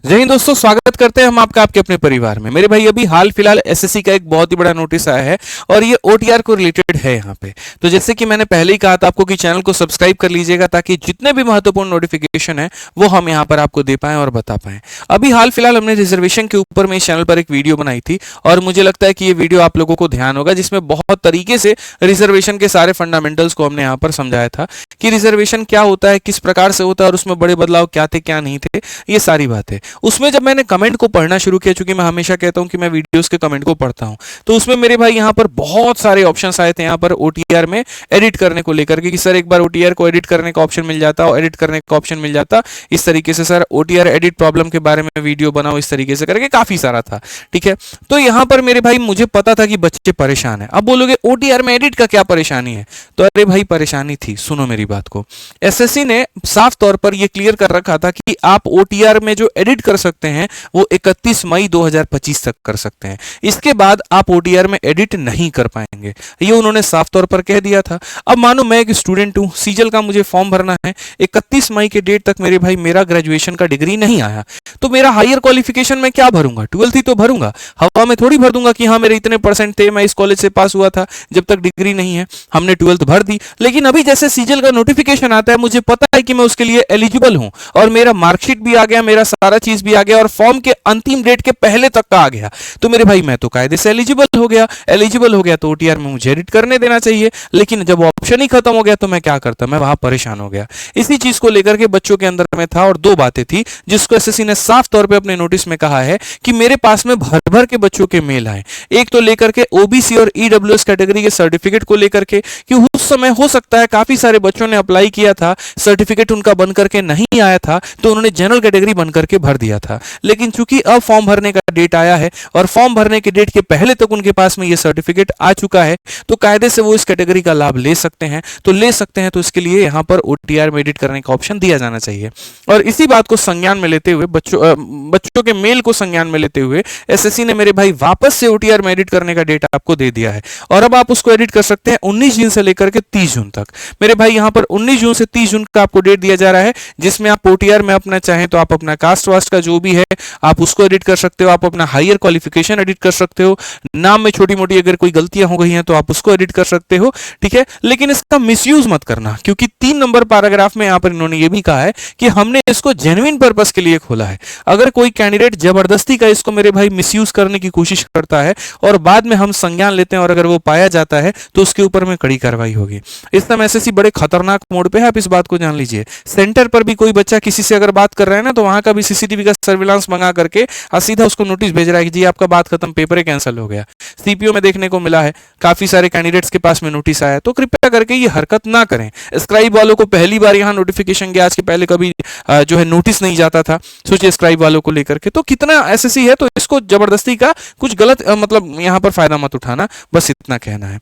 जय हिंद दोस्तों, स्वागत करते हैं हम आपका आपके अपने परिवार में। मेरे भाई अभी हाल फिलहाल एसएससी का एक बहुत ही बड़ा नोटिस आया है और ये ओटीआर को रिलेटेड है यहाँ पे। तो जैसे कि मैंने पहले ही कहा था आपको कि चैनल को सब्सक्राइब कर लीजिएगा ताकि जितने भी महत्वपूर्ण नोटिफिकेशन है वो हम यहाँ पर आपको दे पाएं और बता पाएं। अभी हाल फिलहाल हमने रिजर्वेशन के ऊपर में इस चैनल पर एक वीडियो बनाई थी और मुझे लगता है कि ये वीडियो आप लोगों को ध्यान होगा, जिसमें बहुत तरीके से रिजर्वेशन के सारे फंडामेंटल्स को हमने यहाँ पर समझाया था कि रिजर्वेशन क्या होता है, किस प्रकार से होता है और उसमें बड़े बदलाव क्या थे क्या नहीं थे, ये सारी बातें। उसमें जब मैंने कमेंट को पढ़ना शुरू किया, चूंकि मैं हमेशा कहता हूं कि मैं वीडियोस के कमेंट को पढ़ता हूं, तो उसमें मेरे भाई यहां पर बहुत सारे ऑप्शंस आए थे यहाँ पर ओटीआर में एडिट करने को लेकर के कि सर एक बार ओटीआर को एडिट करने का ऑप्शन मिल जाता, और एडिट करने का ऑप्शन मिल जाता इस तरीके से, सर ओटीआर एडिट प्रॉब्लम के बारे में वीडियो बनाओ, इस तरीके से करके काफी सारा था। ठीक है, तो यहां पर मेरे भाई मुझे पता था कि बच्चे परेशान है। अब बोलोगे ओटीआर में एडिट का क्या परेशानी है, तो अरे भाई परेशानी थी, सुनो मेरी बात को। एसएससी ने साफ तौर पर यह क्लियर कर रखा था कि आप ओटीआर में जो एडिट कर सकते हैं वो 31 मई 2025 तक कर सकते हैं। इसके बाद आप ओटीआर में एडिट नहीं कर पाएंगे, ये उन्होंने साफ तौर पर कह दिया था। अब मानो मैं एक स्टूडेंट हूं, सीजल का मुझे फॉर्म भरना है, 31 मई के डेट तक मेरे भाई मेरा ग्रेजुएशन का डिग्री नहीं आया, तो मेरा हायर क्वालिफिकेशन में क्या भरूंगा? 12th ही तो भरूंगा, हवा में थोड़ी भर दूंगा कि हाँ मेरे इतने परसेंट थे, मैं इस कॉलेज से पास हुआ था, जब तक डिग्री नहीं है। हमने 12th भर दी, लेकिन अभी जैसे सीजल का नोटिफिकेशन आता है मुझे पता है कि मैं उसके लिए एलिजिबल हूं और मेरा मार्कशीट भी आ गया, मेरा सारा चीज भी आ गया और फॉर्म के अंतिम डेट के पहले तक का आ गया, तो मेरे भाई मैं तो कायदे से एलिजिबल हो गया। एलिजिबल हो गया तो ओटीआर में मुझे एडिट करने देना चाहिए, लेकिन जब ऑप्शन ही खत्म हो गया तो मैं क्या करता, मैं वहां परेशान हो गया। इसी चीज को लेकर के बच्चों के अंदर में था और दो बातें थी जिसको एसएससी ने साफ तौर पे अपने नोटिस में कहा है कि मेरे पास में भर भर के बच्चों के मेल आए। एक तो लेकर के ओबीसी और ईडब्ल्यूएस कैटेगरी के सर्टिफिकेट को लेकर के कि उस समय हो सकता है काफी सारे बच्चों ने अप्लाई किया था, सर्टिफिकेट उनका बन करके नहीं आया था, तो उन्होंने जनरल कैटेगरी बन करके भर दिया था। लेकिन चूंकि अब फॉर्म भरने का डेट आया है और फॉर्म भरने के डेट के पहले तक उनके पास में ये सर्टिफिकेट आ चुका है, तो कायदे से वो इस कैटेगरी का लाभ ले सकते हैं। तो ले सकते हैं, तो इसके लिए यहां पर ओटीआर में एडिट करने का ऑप्शन दिया जाना चाहिए। और इसी बात को संज्ञान में लेते हुए, बच्चों के मेल को संज्ञान में लेते हुए एसएससी ने मेरे भाई वापस से ओटीआर में एडिट करने का डेट आपको दे दिया है और अब आप उसको एडिट कर सकते हैं 19 जून से लेकर के 30 जून तक। मेरे भाई यहां पर 19 जून से 30 जून का आपको डेट दिया जा रहा है, जिसमें आप ओटीआर में अपना चाहें तो आप अपना कास्ट वास्ट का जो भी है आप उसको एडिट कर सकते हो, आप अपना हायर क्वालिफिकेशन एडिट कर सकते हो, नाम में छोटी मोटी अगर कोई गलतियां हो गई हैं तो आप उसको एडिट कर सकते हो। ठीक है, लेकिन इसका मिसयूज मत करना, क्योंकि 3 नंबर पैराग्राफ में यहां पर इन्होंने ये भी कहा है कि हमने इसको जेन्युइन पर्पस के लिए खोला है। अगर कोई कैंडिडेट जबरदस्ती का इसको मेरे भाई मिसयूज करने की कोशिश करता है और बाद में हम संज्ञान लेते हैं और अगर वो पाया जाता है तो उसके ऊपर में कड़ी कार्रवाई होगी। इस समय एसएससी बड़े खतरनाक मोड पे है, आप इस बात को जान लीजिए। सेंटर पर भी कोई बच्चा किसी से अगर बात कर रहा है ना, तो वहां का भी सीसीटीवी का सर्विलांस मंगा करके सीधा उसको नोटिस भेज रहा है कि जी आपका बात खत्म, पेपर कैंसिल हो गया। सीपीओ में देखने को मिला है, काफी सारे कैंडिडेट्स के पास में नोटिस आया। तो कृपया करके ये हरकत ना करें। स्क्राइब वालों को पहली बार यहाँ नोटिफिकेशन गया, आज के पहले कभी जो है नोटिस नहीं जाता था। सोचिए स्क्राइब वालों को लेकर के तो कितना एसएससी है, तो इसको जबरदस्ती का कुछ गलत मतलब यहाँ पर फायदा मत उठाना, बस इतना कहना है।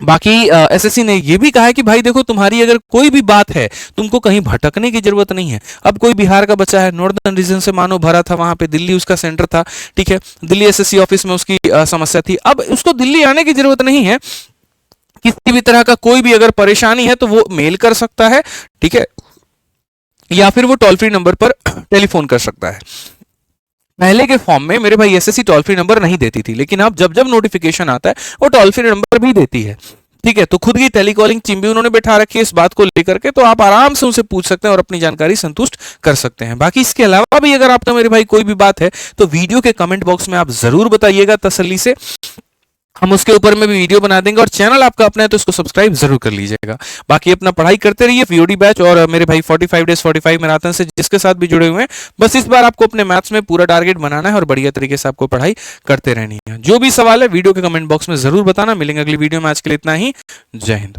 बाकी एसएससी ने यह भी कहा है कि भाई देखो, तुम्हारी अगर कोई भी बात है, तुमको कहीं भटकने की जरूरत नहीं है। अब कोई बिहार का बच्चा है, नॉर्दर्न रीजन से मानो भरा था, वहां पे दिल्ली उसका सेंटर था, ठीक है, दिल्ली एसएससी ऑफिस में उसकी समस्या थी। अब उसको दिल्ली आने की जरूरत नहीं है, किसी भी तरह का कोई भी अगर परेशानी है तो वो मेल कर सकता है, ठीक है, या फिर वो टोल फ्री नंबर पर टेलीफोन कर सकता है। पहले के फॉर्म में मेरे भाई एसएससी टोल फ्री नंबर नहीं देती थी, लेकिन अब जब जब नोटिफिकेशन आता है वो टोल फ्री नंबर भी देती है। ठीक है, तो खुद की टेलीकॉलिंग टीम भी उन्होंने बैठा रखी है इस बात को लेकर के, तो आप आराम से उनसे पूछ सकते हैं और अपनी जानकारी संतुष्ट कर सकते हैं। बाकी इसके अलावा भी अगर आपका मेरे भाई कोई भी बात है तो वीडियो के कमेंट बॉक्स में आप जरूर बताइएगा तसल्ली से, हम उसके ऊपर में भी वीडियो बना देंगे। और चैनल आपका अपना है तो इसको सब्सक्राइब जरूर कर लीजिएगा। बाकी अपना पढ़ाई करते रहिए। वीओडी बैच और मेरे भाई 45 डेज 45 मैराथन से जिसके साथ भी जुड़े हुए हैं, बस इस बार आपको अपने मैथ्स में पूरा टारगेट बनाना है और बढ़िया तरीके से आपको पढ़ाई करते रहनी है। जो भी सवाल है वीडियो के कमेंट बॉक्स में जरूर बताना। मिलेंगे अगली वीडियो में, आज के लिए इतना ही। जय हिंद।